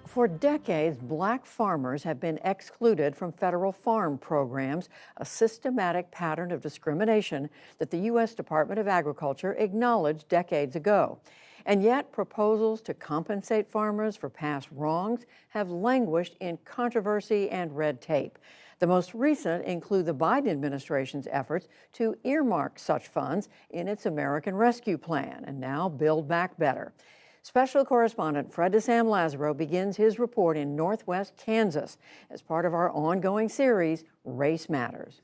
For decades, black farmers have been excluded from federal farm programs, a systematic pattern of discrimination that the U.S. Department of Agriculture acknowledged decades ago. And yet, proposals to compensate farmers for past wrongs have languished in controversy and red tape. The most recent include the Biden administration's efforts to earmark such funds in its American Rescue Plan and now Build Back Better. Special correspondent Fred DeSam Lazaro begins his report in Northwest Kansas as part of our ongoing series, Race Matters.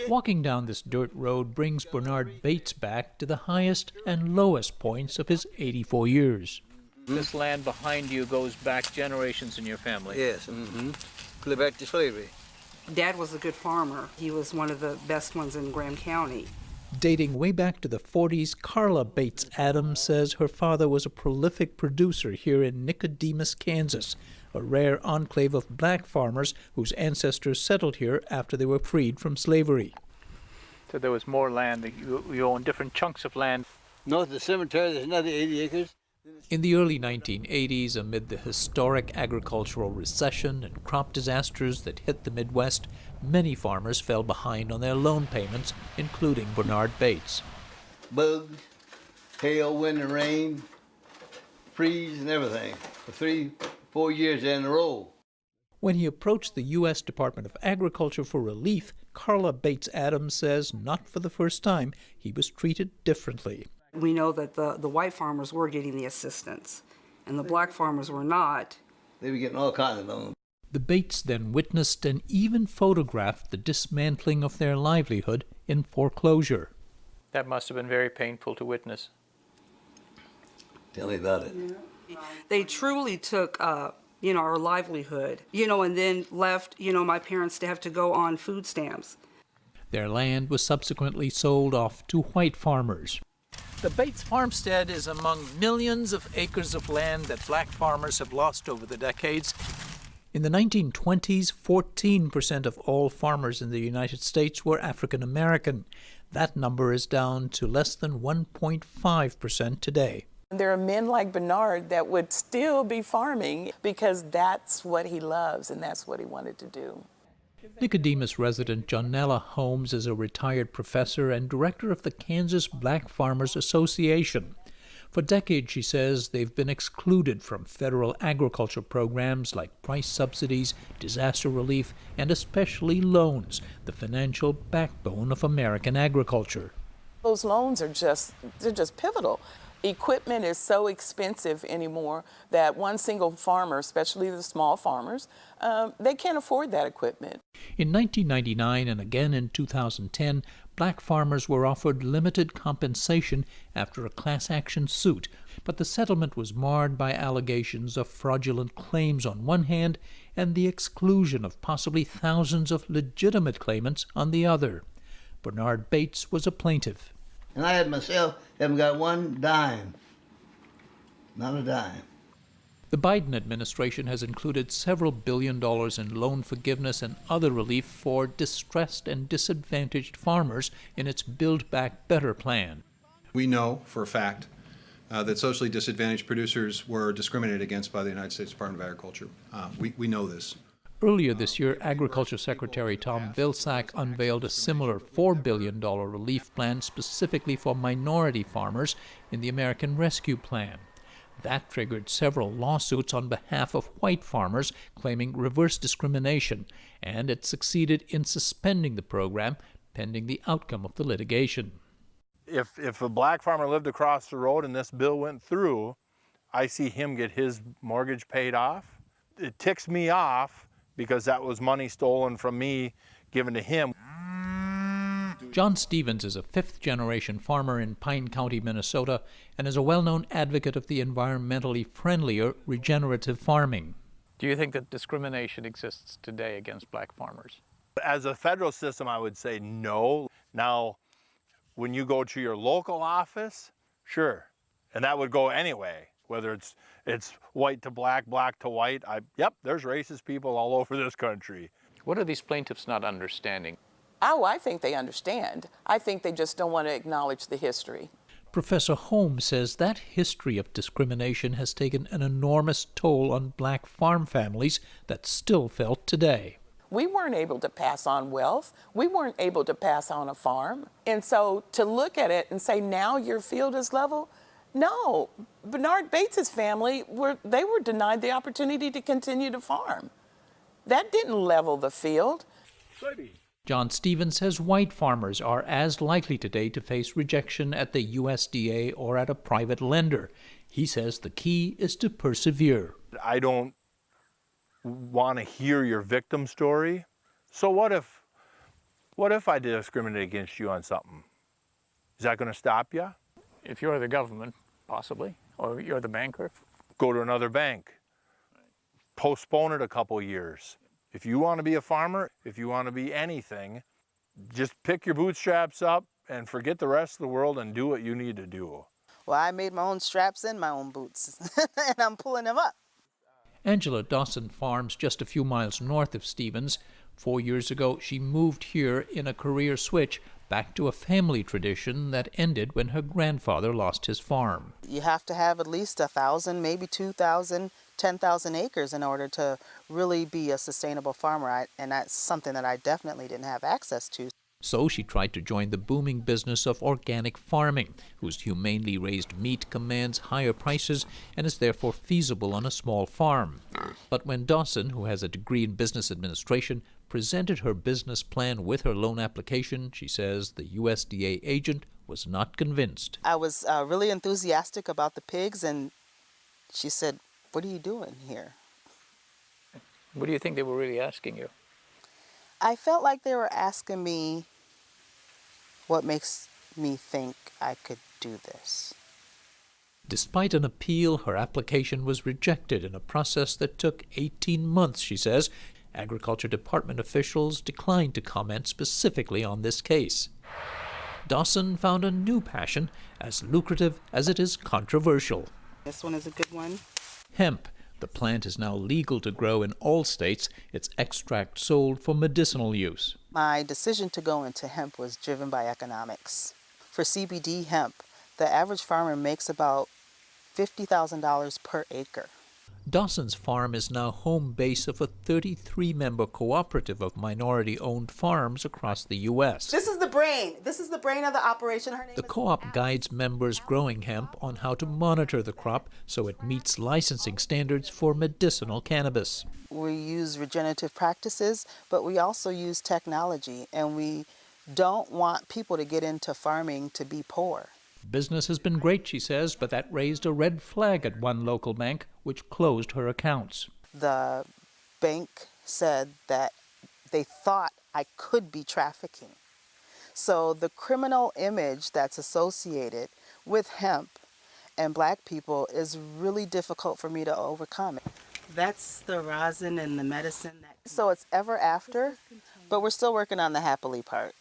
Walking down this dirt road brings Bernard Bates back to the highest and lowest points of his 84 years. This land behind you goes back generations in your family. Yes, Go back to slavery. Dad was a good farmer. He was one of the best ones in Graham County. Dating way back to the 40s, Carla Bates Adams says her father was a prolific producer here in Nicodemus, Kansas, a rare enclave of black farmers whose ancestors settled here after they were freed from slavery. So there was more land. You own different chunks of land. North of the cemetery, there's another 80 acres. In the early 1980s, amid the historic agricultural recession and crop disasters that hit the Midwest, many farmers fell behind on their loan payments, including Bernard Bates. Bugs, hail, wind, and rain, freeze, and everything for 3-4 years in a row. When he approached the U.S. Department of Agriculture for relief, Carla Bates Adams says not for the first time he was treated differently. We know that the white farmers were getting the assistance, and the black farmers were not. They were getting all kinds of loans. The Bates then witnessed and even photographed the dismantling of their livelihood in foreclosure. That must have been very painful to witness. Tell me about it. Yeah. They truly took, our livelihood, and then left, my parents to have to go on food stamps. Their land was subsequently sold off to white farmers. The Bates farmstead is among millions of acres of land that black farmers have lost over the decades. In the 1920s, 14% of all farmers in the United States were African American. That number is down to less than 1.5% today. There are men like Bernard that would still be farming because that's what he loves and that's what he wanted to do. Nicodemus resident Jonella Holmes is a retired professor and director of the Kansas Black Farmers Association. For decades, she says, they've been excluded from federal agriculture programs like price subsidies, disaster relief, and especially loans, the financial backbone of American agriculture. Those loans are just pivotal. Equipment is so expensive anymore that one single farmer, especially the small farmers, they can't afford that equipment. In 1999 and again in 2010, black farmers were offered limited compensation after a class action suit, but the settlement was marred by allegations of fraudulent claims on one hand and the exclusion of possibly thousands of legitimate claimants on the other. Bernard Bates was a plaintiff. And I myself haven't got one dime. Not a dime. The Biden administration has included several $1 billion in loan forgiveness and other relief for distressed and disadvantaged farmers in its Build Back Better plan. We know for a fact that socially disadvantaged producers were discriminated against by the United States Department of Agriculture. We know this. Earlier this year, Agriculture Secretary Tom Vilsack unveiled a similar $4 billion relief plan specifically for minority farmers in the American Rescue Plan. That triggered several lawsuits on behalf of white farmers claiming reverse discrimination, and it succeeded in suspending the program pending the outcome of the litigation. If a black farmer lived across the road and this bill went through, I see him get his mortgage paid off. It ticks me off because that was money stolen from me, given to him. John Stevens is a fifth-generation farmer in Pine County, Minnesota, and is a well-known advocate of the environmentally friendlier regenerative farming. Do you think that discrimination exists today against black farmers? As a federal system, I would say no. Now, when you go to your local office, sure, and that would go anyway, whether it's white to black, black to white. Yep, there's racist people all over this country. What are these plaintiffs not understanding? Oh, I think they understand. I think they just don't want to acknowledge the history. Professor Holmes says that history of discrimination has taken an enormous toll on black farm families that's still felt today. We weren't able to pass on wealth. We weren't able to pass on a farm. And so to look at it and say, now your field is level, no. Bernard Bates's family, they were denied the opportunity to continue to farm. That didn't level the field. John Stevens says white farmers are as likely today to face rejection at the USDA or at a private lender. He says the key is to persevere. I don't want to hear your victim story. So what if I discriminate against you on something? Is that going to stop you? If you're the government, possibly, or you're the banker. Go to another bank. Postpone it a couple years. If you want to be a farmer, if you want to be anything, just pick your bootstraps up and forget the rest of the world and do what you need to do. Well, I made my own straps and my own boots, and I'm pulling them up. Angela Dawson farms just a few miles north of Stevens. 4 years ago, she moved here in a career switch back to a family tradition that ended when her grandfather lost his farm. You have to have at least 1,000, maybe 2,000, 10,000 acres in order to really be a sustainable farmer, and that's something that I definitely didn't have access to. So she tried to join the booming business of organic farming, whose humanely raised meat commands higher prices and is therefore feasible on a small farm. But when Dawson, who has a degree in business administration, presented her business plan with her loan application, she says the USDA agent was not convinced. I was really enthusiastic about the pigs, and she said, "What are you doing here?" What do you think they were really asking you? I felt like they were asking me what makes me think I could do this. Despite an appeal, her application was rejected in a process that took 18 months, she says. Agriculture Department officials declined to comment specifically on this case. Dawson found a new passion, as lucrative as it is controversial. This one is a good one. Hemp. The plant is now legal to grow in all states, its extract sold for medicinal use. My decision to go into hemp was driven by economics. For CBD hemp, the average farmer makes about $50,000 per acre. Dawson's farm is now home base of a 33-member cooperative of minority-owned farms across the U.S. This is the brain. This is the brain of the operation. Her name The is co-op guides members growing hemp on how to monitor the crop so it meets licensing standards for medicinal cannabis. We use regenerative practices, but we also use technology, and we don't want people to get into farming to be poor. Business has been great, she says, but that raised a red flag at one local bank, which closed her accounts. The bank said that they thought I could be trafficking. So the criminal image that's associated with hemp and black people is really difficult for me to overcome. That's the rosin and the medicine. So it's ever after, but we're still working on the happily part.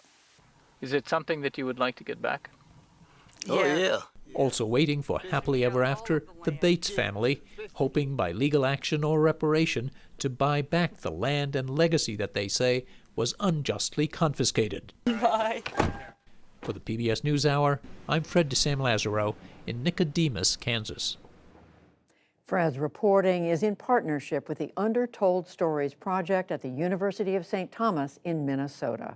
Is it something that you would like to get back? Oh, yeah. Also waiting for happily ever after, the Bates family, hoping by legal action or reparation to buy back the land and legacy that they say was unjustly confiscated. Bye. For the PBS NewsHour, I'm Fred DeSam Lazaro in Nicodemus, Kansas. Fred's reporting is in partnership with the Undertold Stories Project at the University of St. Thomas in Minnesota.